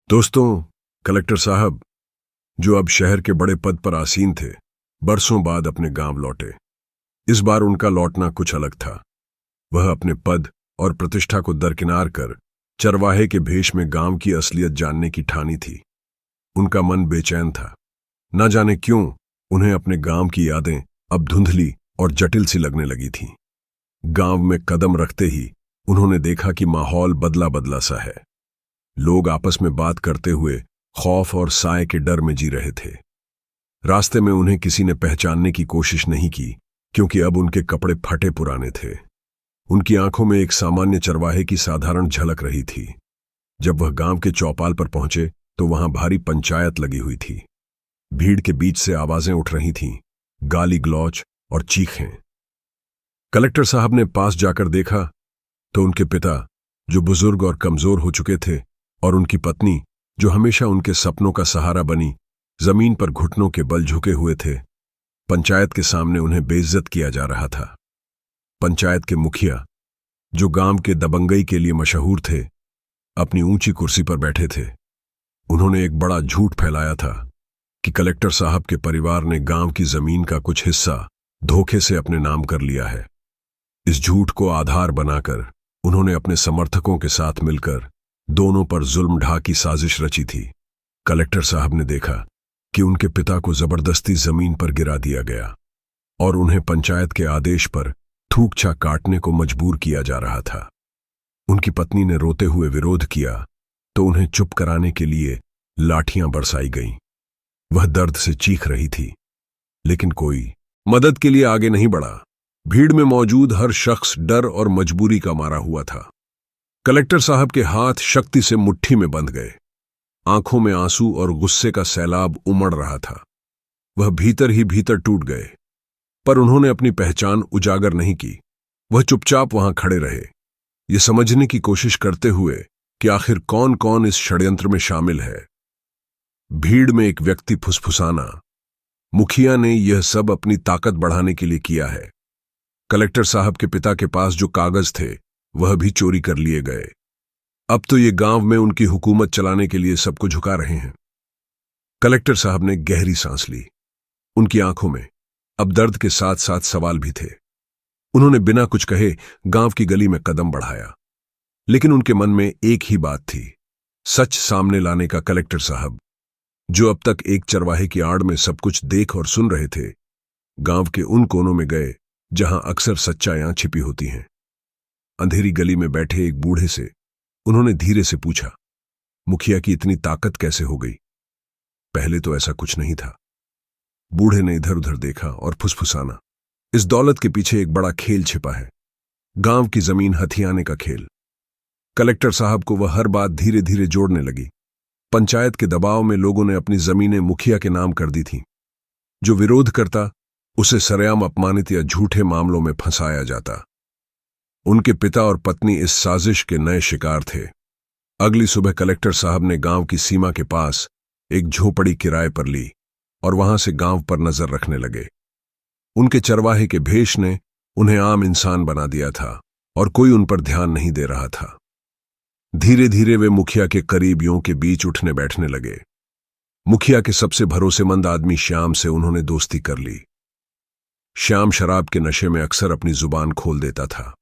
दोस्तों, कलेक्टर साहब, जो अब शहर के बड़े पद पर आसीन थे, बरसों बाद अपने गांव लौटे। इस बार उनका लौटना कुछ अलग था। वह अपने पद और प्रतिष्ठा को दरकिनार कर चरवाहे के भेष में गांव की असलियत जानने की ठानी थी। उनका मन बेचैन था। न जाने क्यों उन्हें अपने गांव की यादें अब धुंधली और जटिल सी लगने लगी थीं। गांव में कदम रखते ही उन्होंने देखा कि माहौल बदला बदला सा है। लोग आपस में बात करते हुए खौफ और साए के डर में जी रहे थे। रास्ते में उन्हें किसी ने पहचानने की कोशिश नहीं की, क्योंकि अब उनके कपड़े फटे पुराने थे। उनकी आंखों में एक सामान्य चरवाहे की साधारण झलक रही थी। जब वह गांव के चौपाल पर पहुंचे तो वहां भारी पंचायत लगी हुई थी। भीड़ के बीच से आवाजें उठ रही थीं, गाली गलौज और चीखें। कलेक्टर साहब ने पास जाकर देखा तो उनके पिता, जो बुजुर्ग और कमजोर हो चुके थे, और उनकी पत्नी, जो हमेशा उनके सपनों का सहारा बनी, जमीन पर घुटनों के बल झुके हुए थे। पंचायत के सामने उन्हें बेइज्जत किया जा रहा था। पंचायत के मुखिया, जो गांव के दबंगई के लिए मशहूर थे, अपनी ऊंची कुर्सी पर बैठे थे। उन्होंने एक बड़ा झूठ फैलाया था कि कलेक्टर साहब के परिवार ने गांव की जमीन का कुछ हिस्सा धोखे से अपने नाम कर लिया है। इस झूठ को आधार बनाकर उन्होंने अपने समर्थकों के साथ मिलकर दोनों पर जुल्म ढा की साजिश रची थी। कलेक्टर साहब ने देखा कि उनके पिता को जबरदस्ती जमीन पर गिरा दिया गया और उन्हें पंचायत के आदेश पर थूक छाक काटने को मजबूर किया जा रहा था। उनकी पत्नी ने रोते हुए विरोध किया तो उन्हें चुप कराने के लिए लाठियां बरसाई गईं। वह दर्द से चीख रही थी, लेकिन कोई मदद के लिए आगे नहीं बढ़ा। भीड़ में मौजूद हर शख्स डर और मजबूरी का मारा हुआ था। कलेक्टर साहब के हाथ शक्ति से मुट्ठी में बंध गए। आंखों में आंसू और गुस्से का सैलाब उमड़ रहा था। वह भीतर ही भीतर टूट गए, पर उन्होंने अपनी पहचान उजागर नहीं की। वह चुपचाप वहां खड़े रहे, ये समझने की कोशिश करते हुए कि आखिर कौन कौन इस षड्यंत्र में शामिल है। भीड़ में एक व्यक्ति फुसफुसाना, मुखिया ने यह सब अपनी ताकत बढ़ाने के लिए किया है। कलेक्टर साहब के पिता के पास जो कागज थे वह भी चोरी कर लिए गए। अब तो ये गांव में उनकी हुकूमत चलाने के लिए सबको झुका रहे हैं। कलेक्टर साहब ने गहरी सांस ली। उनकी आंखों में अब दर्द के साथ साथ सवाल भी थे। उन्होंने बिना कुछ कहे गांव की गली में कदम बढ़ाया, लेकिन उनके मन में एक ही बात थी, सच सामने लाने का। कलेक्टर साहब, जो अब तक एक चरवाहे की आड़ में सब कुछ देख और सुन रहे थे, गांव के उन कोनों में गए जहां अक्सर सच्चाइयां छिपी होती हैं। अंधेरी गली में बैठे एक बूढ़े से उन्होंने धीरे से पूछा, मुखिया की इतनी ताकत कैसे हो गई? पहले तो ऐसा कुछ नहीं था। बूढ़े ने इधर उधर देखा और फुसफुसाना, इस दौलत के पीछे एक बड़ा खेल छिपा है, गांव की जमीन हथियाने का खेल। कलेक्टर साहब को वह हर बात धीरे धीरे जोड़ने लगी। पंचायत के दबाव में लोगों ने अपनी जमीनें मुखिया के नाम कर दी थीं। जो विरोध करता उसे सरेआम अपमानित या झूठे मामलों में फंसाया जाता। उनके पिता और पत्नी इस साजिश के नए शिकार थे। अगली सुबह कलेक्टर साहब ने गांव की सीमा के पास एक झोपड़ी किराए पर ली और वहां से गांव पर नजर रखने लगे। उनके चरवाहे के भेष ने उन्हें आम इंसान बना दिया था और कोई उन पर ध्यान नहीं दे रहा था। धीरे धीरे वे मुखिया के करीबियों के बीच उठने बैठने लगे। मुखिया के सबसे भरोसेमंद आदमी श्याम से उन्होंने दोस्ती कर ली। श्याम शराब के नशे में अक्सर अपनी जुबान खोल देता था।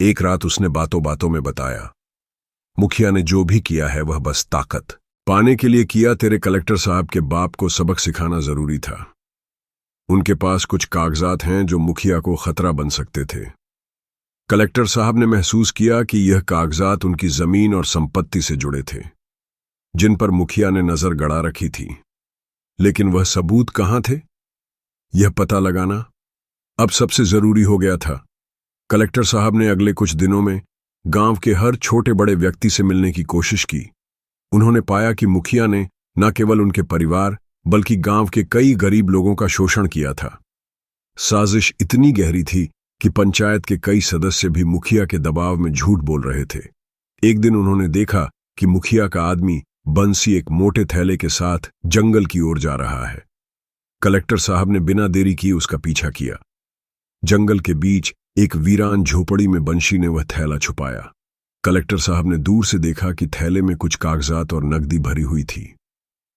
एक रात उसने बातों बातों में बताया, मुखिया ने जो भी किया है वह बस ताकत पाने के लिए किया। तेरे कलेक्टर साहब के बाप को सबक सिखाना जरूरी था। उनके पास कुछ कागजात हैं जो मुखिया को खतरा बन सकते थे। कलेक्टर साहब ने महसूस किया कि यह कागजात उनकी जमीन और संपत्ति से जुड़े थे, जिन पर मुखिया ने नजर गड़ा रखी थी। लेकिन वह सबूत कहां थे, यह पता लगाना अब सबसे जरूरी हो गया था। कलेक्टर साहब ने अगले कुछ दिनों में गांव के हर छोटे बड़े व्यक्ति से मिलने की कोशिश की। उन्होंने पाया कि मुखिया ने न केवल उनके परिवार बल्कि गांव के कई गरीब लोगों का शोषण किया था। साजिश इतनी गहरी थी कि पंचायत के कई सदस्य भी मुखिया के दबाव में झूठ बोल रहे थे। एक दिन उन्होंने देखा कि मुखिया का आदमी बंसी एक मोटे थैले के साथ जंगल की ओर जा रहा है। कलेक्टर साहब ने बिना देरी किए उसका पीछा किया। जंगल के बीच एक वीरान झोपड़ी में बंशी ने वह थैला छुपाया। कलेक्टर साहब ने दूर से देखा कि थैले में कुछ कागजात और नकदी भरी हुई थी।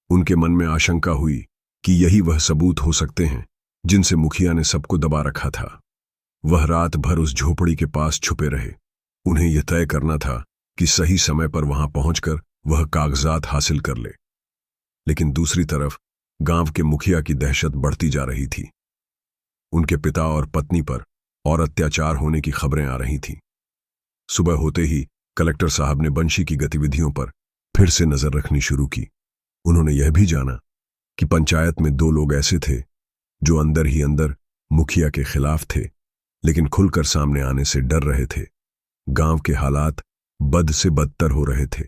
उनके मन में आशंका हुई कि यही वह सबूत हो सकते हैं जिनसे मुखिया ने सबको दबा रखा था। वह रात भर उस झोपड़ी के पास छुपे रहे। उन्हें यह तय करना था कि सही समय पर वहां पहुंचकर वह कागजात हासिल कर ले। लेकिन दूसरी तरफ गांव के मुखिया की दहशत बढ़ती जा रही थी। उनके पिता और पत्नी पर और अत्याचार होने की खबरें आ रही थीं। सुबह होते ही कलेक्टर साहब ने बंशी की गतिविधियों पर फिर से नजर रखनी शुरू की। उन्होंने यह भी जाना कि पंचायत में 2 लोग ऐसे थे जो अंदर ही अंदर मुखिया के खिलाफ थे, लेकिन खुलकर सामने आने से डर रहे थे। गांव के हालात बद से बदतर हो रहे थे।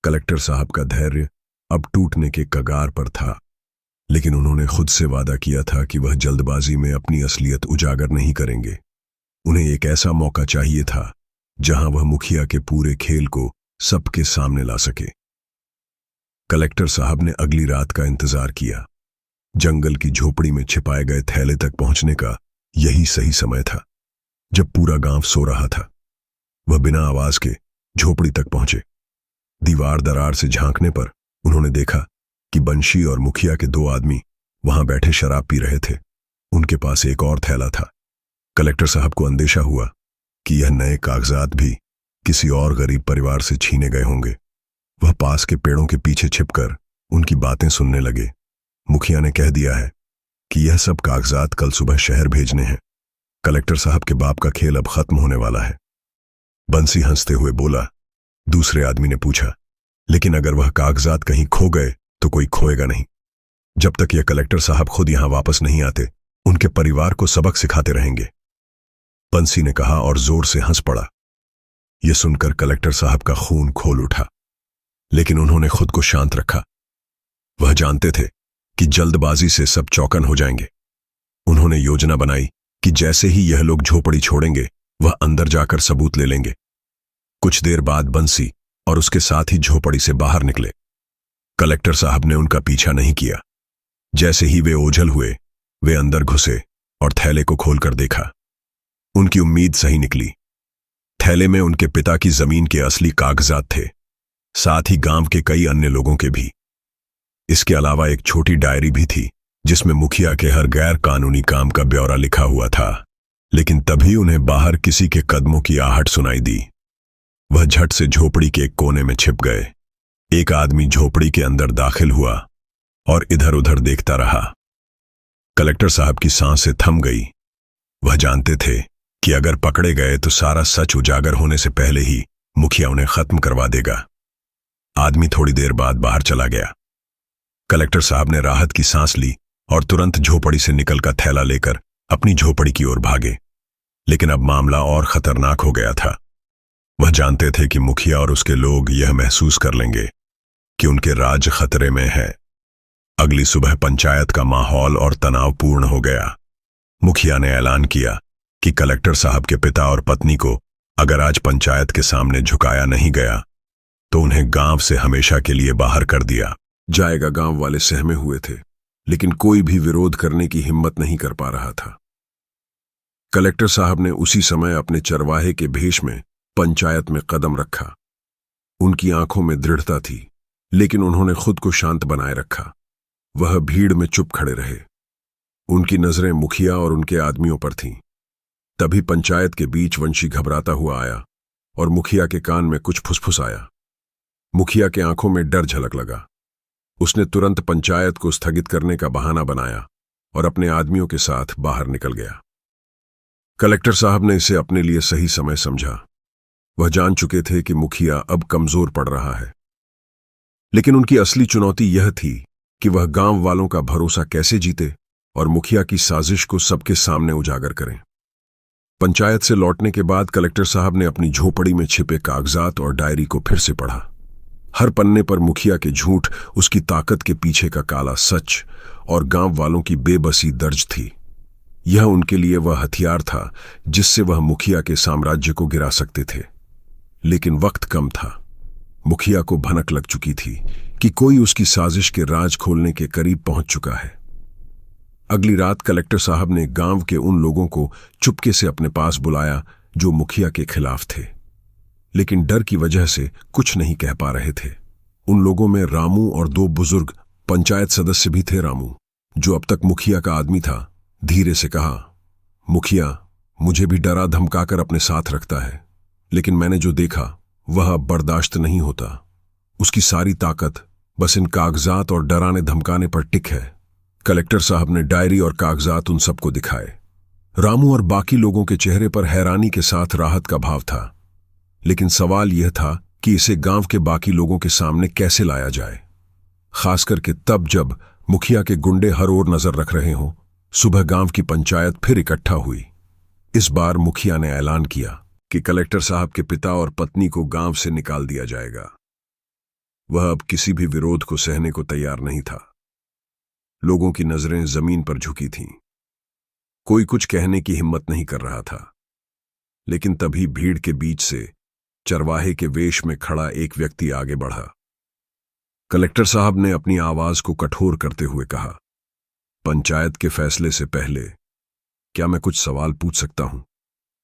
कलेक्टर साहब का धैर्य अब टूटने के कगार पर था, लेकिन उन्होंने खुद से वादा किया था कि वह जल्दबाजी में अपनी असलियत उजागर नहीं करेंगे। उन्हें एक ऐसा मौका चाहिए था जहां वह मुखिया के पूरे खेल को सबके सामने ला सके। कलेक्टर साहब ने अगली रात का इंतजार किया। जंगल की झोपड़ी में छिपाए गए थैले तक पहुंचने का यही सही समय था, जब पूरा गांव सो रहा था। वह बिना आवाज के झोपड़ी तक पहुंचे। दीवार दरार से झांकने पर उन्होंने देखा कि बंशी और मुखिया के 2 आदमी वहां बैठे शराब पी रहे थे। उनके पास एक और थैला था। कलेक्टर साहब को अंदेशा हुआ कि यह नए कागजात भी किसी और गरीब परिवार से छीने गए होंगे। वह पास के पेड़ों के पीछे छिपकर उनकी बातें सुनने लगे। मुखिया ने कह दिया है कि यह सब कागजात कल सुबह शहर भेजने हैं। कलेक्टर साहब के बाप का खेल अब खत्म होने वाला है। बंसी हंसते हुए बोला। दूसरे आदमी ने पूछा, लेकिन अगर वह कागजात कहीं खो गए तो कोई खोएगा नहीं। जब तक यह कलेक्टर साहब खुद यहां वापस नहीं आते, उनके परिवार को सबक सिखाते रहेंगे। बंसी ने कहा और जोर से हंस पड़ा। यह सुनकर कलेक्टर साहब का खून खोल उठा, लेकिन उन्होंने खुद को शांत रखा। वह जानते थे कि जल्दबाजी से सब चौकन हो जाएंगे। उन्होंने योजना बनाई कि जैसे ही यह लोग झोपड़ी छोड़ेंगे, वह अंदर जाकर सबूत ले लेंगे। कुछ देर बाद बंसी और उसके साथ ही झोपड़ी से बाहर निकले। कलेक्टर साहब ने उनका पीछा नहीं किया। जैसे ही वे ओझल हुए, वे अंदर घुसे और थैले को खोलकर देखा। उनकी उम्मीद सही निकली। थैले में उनके पिता की जमीन के असली कागजात थे, साथ ही गांव के कई अन्य लोगों के भी। इसके अलावा एक छोटी डायरी भी थी जिसमें मुखिया के हर गैर कानूनी काम का ब्यौरा लिखा हुआ था। लेकिन तभी उन्हें बाहर किसी के कदमों की आहट सुनाई दी। वह झट से झोपड़ी के एक कोने में छिप गए। एक आदमी झोपड़ी के अंदर दाखिल हुआ और इधर उधर देखता रहा। कलेक्टर साहब की सांसें थम गई। वह जानते थे कि अगर पकड़े गए तो सारा सच उजागर होने से पहले ही मुखिया उन्हें खत्म करवा देगा। आदमी थोड़ी देर बाद बाहर चला गया। कलेक्टर साहब ने राहत की सांस ली और तुरंत झोपड़ी से निकलकर थैला लेकर अपनी झोपड़ी की ओर भागे। लेकिन अब मामला और खतरनाक हो गया था। वह जानते थे कि मुखिया और उसके लोग यह महसूस कर लेंगे कि उनके राज खतरे में है। अगली सुबह पंचायत का माहौल और तनावपूर्ण हो गया। मुखिया ने ऐलान किया कि कलेक्टर साहब के पिता और पत्नी को अगर आज पंचायत के सामने झुकाया नहीं गया तो उन्हें गांव से हमेशा के लिए बाहर कर दिया जाएगा। गांव वाले सहमे हुए थे, लेकिन कोई भी विरोध करने की हिम्मत नहीं कर पा रहा था। कलेक्टर साहब ने उसी समय अपने चरवाहे के भेष में पंचायत में कदम रखा। उनकी आंखों में दृढ़ता थी, लेकिन उन्होंने खुद को शांत बनाए रखा। वह भीड़ में चुप खड़े रहे। उनकी नजरें मुखिया और उनके आदमियों पर थीं। तभी पंचायत के बीच वंशी घबराता हुआ आया और मुखिया के कान में कुछ फुसफुसाया। मुखिया के आंखों में डर झलक लगा। उसने तुरंत पंचायत को स्थगित करने का बहाना बनाया और अपने आदमियों के साथ बाहर निकल गया। कलेक्टर साहब ने इसे अपने लिए सही समय समझा। वह जान चुके थे कि मुखिया अब कमजोर पड़ रहा है, लेकिन उनकी असली चुनौती यह थी कि वह गांव वालों का भरोसा कैसे जीते और मुखिया की साजिश को सबके सामने उजागर करें। पंचायत से लौटने के बाद कलेक्टर साहब ने अपनी झोपड़ी में छिपे कागजात और डायरी को फिर से पढ़ा। हर पन्ने पर मुखिया के झूठ, उसकी ताकत के पीछे का काला सच और गांव वालों की बेबसी दर्ज थी। यह उनके लिए वह हथियार था जिससे वह मुखिया के साम्राज्य को गिरा सकते थे। लेकिन वक्त कम था। मुखिया को भनक लग चुकी थी कि कोई उसकी साजिश के राज खोलने के करीब पहुंच चुका है। अगली रात कलेक्टर साहब ने गांव के उन लोगों को चुपके से अपने पास बुलाया जो मुखिया के खिलाफ थे। लेकिन डर की वजह से कुछ नहीं कह पा रहे थे। उन लोगों में रामू और दो बुजुर्ग पंचायत सदस्य भी थे। रामू, जो अब तक मुखिया का आदमी था, धीरे से कहा, मुखिया मुझे भी डरा धमकाकर अपने साथ रखता है, लेकिन मैंने जो देखा वह अब बर्दाश्त नहीं होता। उसकी सारी ताकत बस इन कागजात और डराने धमकाने पर टिक है। कलेक्टर साहब ने डायरी और कागजात उन सबको दिखाए। रामू और बाकी लोगों के चेहरे पर हैरानी के साथ राहत का भाव था, लेकिन सवाल यह था कि इसे गांव के बाकी लोगों के सामने कैसे लाया जाए, खास करके तब जब मुखिया के गुंडे हर ओर नजर रख रहे हों। सुबह गांव की पंचायत फिर इकट्ठा हुई। इस बार मुखिया ने ऐलान किया कि कलेक्टर साहब के पिता और पत्नी को गांव से निकाल दिया जाएगा। वह अब किसी भी विरोध को सहने को तैयार नहीं था। लोगों की नजरें जमीन पर झुकी थीं। कोई कुछ कहने की हिम्मत नहीं कर रहा था, लेकिन तभी भीड़ के बीच से चरवाहे के वेश में खड़ा एक व्यक्ति आगे बढ़ा। कलेक्टर साहब ने अपनी आवाज को कठोर करते हुए कहा, पंचायत के फैसले से पहले क्या मैं कुछ सवाल पूछ सकता हूं?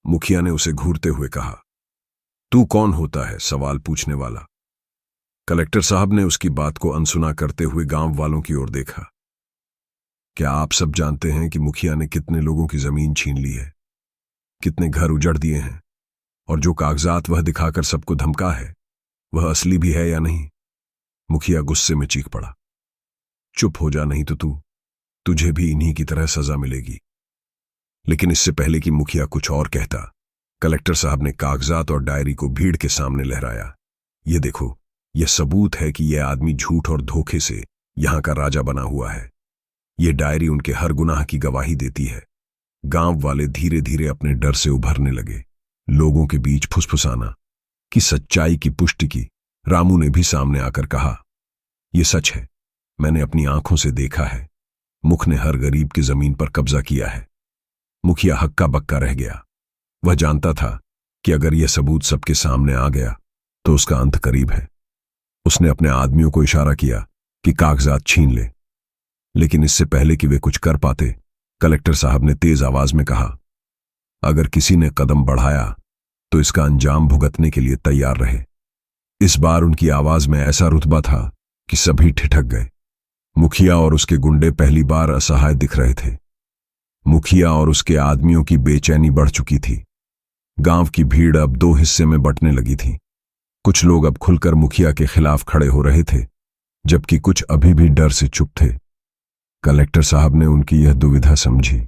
मुखिया ने उसे घूरते हुए कहा, तू कौन होता है सवाल पूछने वाला? कलेक्टर साहब ने उसकी बात को अनसुना करते हुए गांव वालों की ओर देखा। क्या आप सब जानते हैं कि मुखिया ने कितने लोगों की जमीन छीन ली है, कितने घर उजड़ दिए हैं, और जो कागजात वह दिखाकर सबको धमका है वह असली भी है या नहीं? मुखिया गुस्से में चीख पड़ा, चुप हो जा, नहीं तो तुझे भी इन्हीं की तरह सजा मिलेगी। लेकिन इससे पहले कि मुखिया कुछ और कहता, कलेक्टर साहब ने कागजात और डायरी को भीड़ के सामने लहराया। ये देखो, यह सबूत है कि यह आदमी झूठ और धोखे से यहां का राजा बना हुआ है। यह डायरी उनके हर गुनाह की गवाही देती है। गांव वाले धीरे धीरे अपने डर से उभरने लगे। लोगों के बीच फुसफुसाना कि सच्चाई की पुष्टि की। रामू ने भी सामने आकर कहा, यह सच है, मैंने अपनी आंखों से देखा है। मुख ने हर गरीब की जमीन पर कब्जा किया है। मुखिया हक्का बक्का रह गया। वह जानता था कि अगर यह सबूत सबके सामने आ गया तो उसका अंत करीब है। उसने अपने आदमियों को इशारा किया कि कागजात छीन ले, लेकिन इससे पहले कि वे कुछ कर पाते, कलेक्टर साहब ने तेज आवाज में कहा, अगर किसी ने कदम बढ़ाया तो इसका अंजाम भुगतने के लिए तैयार रहे। इस बार उनकी आवाज में ऐसा रुतबा था कि सभी ठिठक गए। मुखिया और उसके गुंडे पहली बार असहाय दिख रहे थे। मुखिया और उसके आदमियों की बेचैनी बढ़ चुकी थी। गांव की भीड़ अब दो हिस्से में बंटने लगी थी। कुछ लोग अब खुलकर मुखिया के खिलाफ खड़े हो रहे थे, जबकि कुछ अभी भी डर से चुप थे। कलेक्टर साहब ने उनकी यह दुविधा समझी।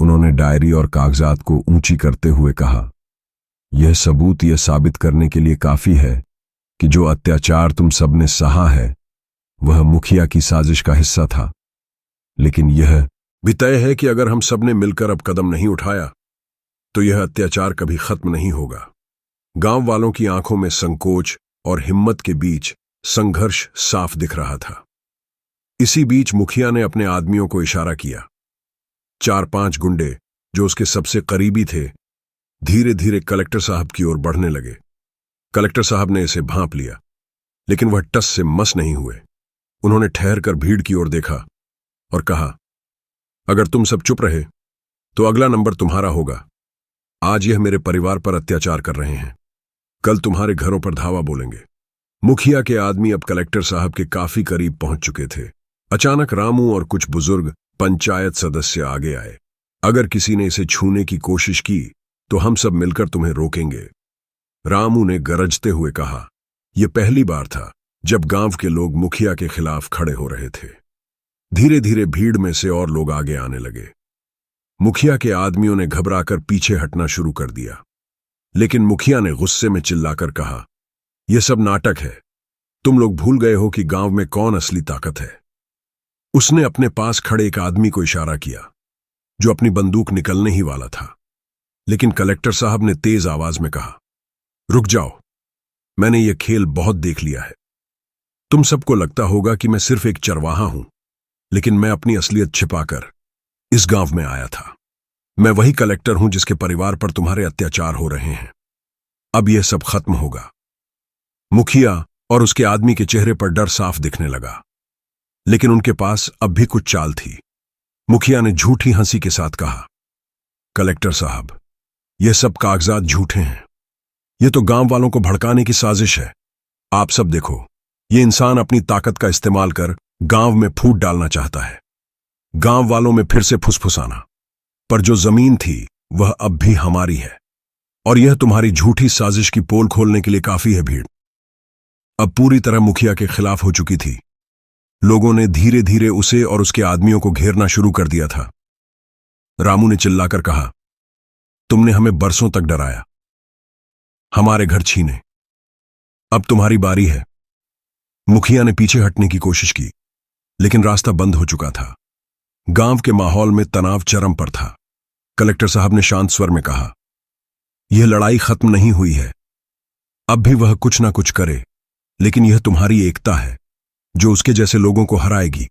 उन्होंने डायरी और कागजात को ऊंची करते हुए कहा, यह सबूत यह साबित करने के लिए काफी है कि जो अत्याचार तुम सबने सहा है वह मुखिया की साजिश का हिस्सा था। लेकिन यह भी तय है कि अगर हम सबने मिलकर अब कदम नहीं उठाया तो यह अत्याचार कभी खत्म नहीं होगा। गांव वालों की आंखों में संकोच और हिम्मत के बीच संघर्ष साफ दिख रहा था। इसी बीच मुखिया ने अपने आदमियों को इशारा किया। 4-5 गुंडे जो उसके सबसे करीबी थे धीरे धीरे कलेक्टर साहब की ओर बढ़ने लगे। कलेक्टर साहब ने इसे भांप लिया, लेकिन वह टस से मस नहीं हुए। उन्होंने ठहर कर भीड़ की ओर देखा और कहा, अगर तुम सब चुप रहे तो अगला नंबर तुम्हारा होगा। आज यह मेरे परिवार पर अत्याचार कर रहे हैं, कल तुम्हारे घरों पर धावा बोलेंगे। मुखिया के आदमी अब कलेक्टर साहब के काफी करीब पहुंच चुके थे। अचानक रामू और कुछ बुजुर्ग पंचायत सदस्य आगे आए। अगर किसी ने इसे छूने की कोशिश की तो हम सब मिलकर तुम्हें रोकेंगे, रामू ने गरजते हुए कहा। यह पहली बार था जब गांव के लोग मुखिया के खिलाफ खड़े हो रहे थे। धीरे धीरे भीड़ में से और लोग आगे आने लगे। मुखिया के आदमियों ने घबराकर पीछे हटना शुरू कर दिया, लेकिन मुखिया ने गुस्से में चिल्लाकर कहा, यह सब नाटक है। तुम लोग भूल गए हो कि गांव में कौन असली ताकत है। उसने अपने पास खड़े एक आदमी को इशारा किया जो अपनी बंदूक निकलने ही वाला था, लेकिन कलेक्टर साहब ने तेज आवाज में कहा, रुक जाओ, मैंने यह खेल बहुत देख लिया है। तुम सबको लगता होगा कि मैं सिर्फ एक चरवाहा हूं, लेकिन मैं अपनी असलियत छिपाकर इस गांव में आया था। मैं वही कलेक्टर हूं जिसके परिवार पर तुम्हारे अत्याचार हो रहे हैं। अब यह सब खत्म होगा। मुखिया और उसके आदमी के चेहरे पर डर साफ दिखने लगा, लेकिन उनके पास अब भी कुछ चाल थी। मुखिया ने झूठी हंसी के साथ कहा, कलेक्टर साहब, यह सब कागजात झूठे हैं। ये तो गांव वालों को भड़काने की साजिश है। आप सब देखो, ये इंसान अपनी ताकत का इस्तेमाल कर गांव में फूट डालना चाहता है, गांव वालों में फिर से फुसफुसाना। पर जो जमीन थी वह अब भी हमारी है, और यह तुम्हारी झूठी साजिश की पोल खोलने के लिए काफी है। भीड़ अब पूरी तरह मुखिया के खिलाफ हो चुकी थी। लोगों ने धीरे धीरे उसे और उसके आदमियों को घेरना शुरू कर दिया था। रामू ने चिल्लाकर कहा, तुमने हमें बरसों तक डराया, हमारे घर छीने, अब तुम्हारी बारी है। मुखिया ने पीछे हटने की कोशिश की, लेकिन रास्ता बंद हो चुका था। गांव के माहौल में तनाव चरम पर था। कलेक्टर साहब ने शांत स्वर में कहा, यह लड़ाई खत्म नहीं हुई है, अब भी वह कुछ ना कुछ करे, लेकिन यह तुम्हारी एकता है जो उसके जैसे लोगों को हराएगी।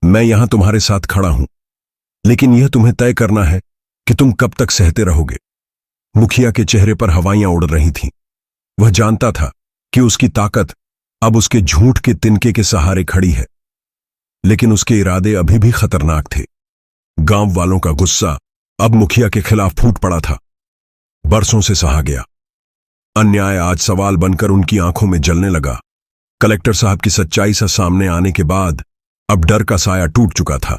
मैं यहां तुम्हारे साथ खड़ा हूं, लेकिन यह तुम्हें तय करना है कि तुम कब तक सहते रहोगे। मुखिया के चेहरे पर हवाइयां उड़ रही थीं। वह जानता था कि उसकी ताकत अब उसके झूठ के तिनके के सहारे खड़ी है, लेकिन उसके इरादे अभी भी खतरनाक थे। गांव वालों का गुस्सा अब मुखिया के खिलाफ फूट पड़ा था। बरसों से सहा गया अन्याय आज सवाल बनकर उनकी आंखों में जलने लगा। कलेक्टर साहब की सच्चाई से सामने आने के बाद अब डर का साया टूट चुका था।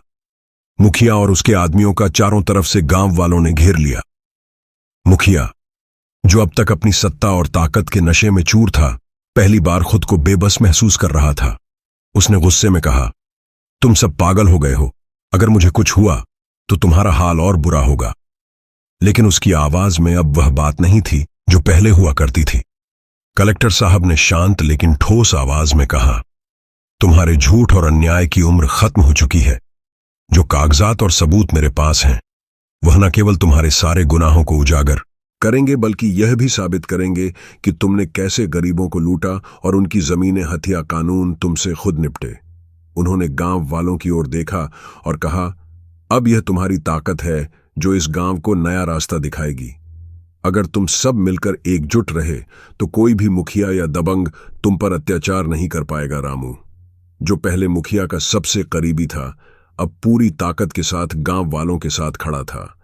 मुखिया और उसके आदमियों का चारों तरफ से गांव वालों ने घेर लिया। मुखिया, जो अब तक अपनी सत्ता और ताकत के नशे में चूर था, पहली बार खुद को बेबस महसूस कर रहा था। उसने गुस्से में कहा, तुम सब पागल हो गए हो, अगर मुझे कुछ हुआ तो तुम्हारा हाल और बुरा होगा। लेकिन उसकी आवाज में अब वह बात नहीं थी जो पहले हुआ करती थी। कलेक्टर साहब ने शांत लेकिन ठोस आवाज में कहा, तुम्हारे झूठ और अन्याय की उम्र खत्म हो चुकी है। जो कागजात और सबूत मेरे पास हैं, वह न केवल तुम्हारे सारे गुनाहों को उजागर करेंगे, बल्कि यह भी साबित करेंगे कि तुमने कैसे गरीबों को लूटा और उनकी जमीनें हथिया कानून तुमसे खुद निपटे। उन्होंने गांव वालों की ओर देखा और कहा, अब यह तुम्हारी ताकत है जो इस गांव को नया रास्ता दिखाएगी। अगर तुम सब मिलकर एकजुट रहे तो कोई भी मुखिया या दबंग तुम पर अत्याचार नहीं कर पाएगा। रामू, जो पहले मुखिया का सबसे करीबी था, अब पूरी ताकत के साथ गांव वालों के साथ खड़ा था।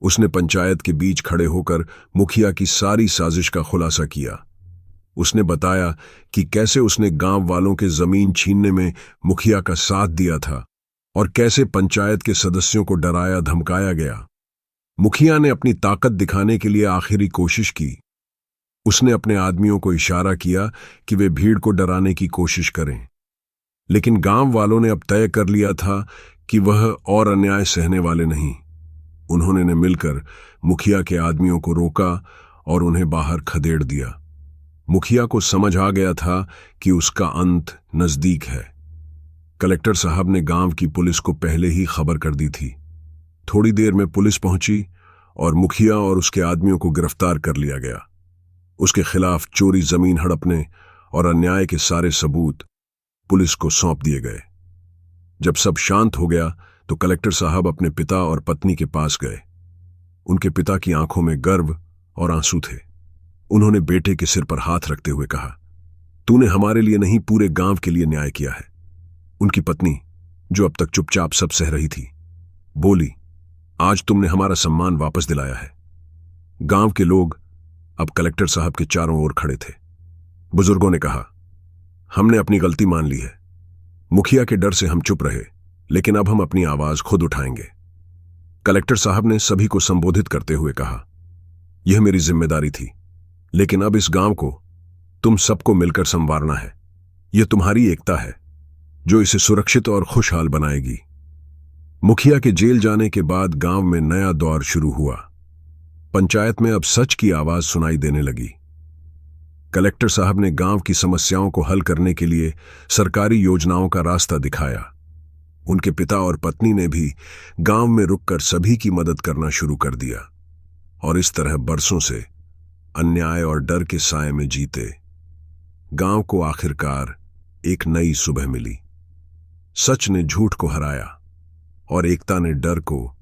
उसने पंचायत के बीच खड़े होकर मुखिया की सारी साजिश का खुलासा किया। उसने बताया कि कैसे उसने गांव वालों के जमीन छीनने में मुखिया का साथ दिया था और कैसे पंचायत के सदस्यों को डराया धमकाया गया। मुखिया ने अपनी ताकत दिखाने के लिए आखिरी कोशिश की। उसने अपने आदमियों को इशारा किया कि वे भीड़ को डराने की कोशिश करें, लेकिन गांव वालों ने अब तय कर लिया था कि वह और अन्याय सहने वाले नहीं। उन्होंने मिलकर मुखिया के आदमियों को रोका और उन्हें बाहर खदेड़ दिया। मुखिया को समझ आ गया था कि उसका अंत नजदीक है। कलेक्टर साहब ने गांव की पुलिस को पहले ही खबर कर दी थी। थोड़ी देर में पुलिस पहुंची और मुखिया और उसके आदमियों को गिरफ्तार कर लिया गया। उसके खिलाफ चोरी, जमीन हड़पने और अन्याय के सारे सबूत पुलिस को सौंप दिए गए। जब सब शांत हो गया तो कलेक्टर साहब अपने पिता और पत्नी के पास गए। उनके पिता की आंखों में गर्व और आंसू थे। उन्होंने बेटे के सिर पर हाथ रखते हुए कहा, तूने हमारे लिए नहीं, पूरे गांव के लिए न्याय किया है। उनकी पत्नी, जो अब तक चुपचाप सब सह रही थी, बोली, आज तुमने हमारा सम्मान वापस दिलाया है। गांव के लोग अब कलेक्टर साहब के चारों ओर खड़े थे। बुजुर्गों ने कहा, हमने अपनी गलती मान ली है। मुखिया के डर से हम चुप रहे, लेकिन अब हम अपनी आवाज खुद उठाएंगे। कलेक्टर साहब ने सभी को संबोधित करते हुए कहा, यह मेरी जिम्मेदारी थी, लेकिन अब इस गांव को तुम सबको मिलकर संवारना है। यह तुम्हारी एकता है जो इसे सुरक्षित और खुशहाल बनाएगी। मुखिया के जेल जाने के बाद गांव में नया दौर शुरू हुआ। पंचायत में अब सच की आवाज सुनाई देने लगी। कलेक्टर साहब ने गांव की समस्याओं को हल करने के लिए सरकारी योजनाओं का रास्ता दिखाया। उनके पिता और पत्नी ने भी गांव में रुककर सभी की मदद करना शुरू कर दिया, और इस तरह बरसों से अन्याय और डर के साए में जीते गांव को आखिरकार एक नई सुबह मिली। सच ने झूठ को हराया और एकता ने डर को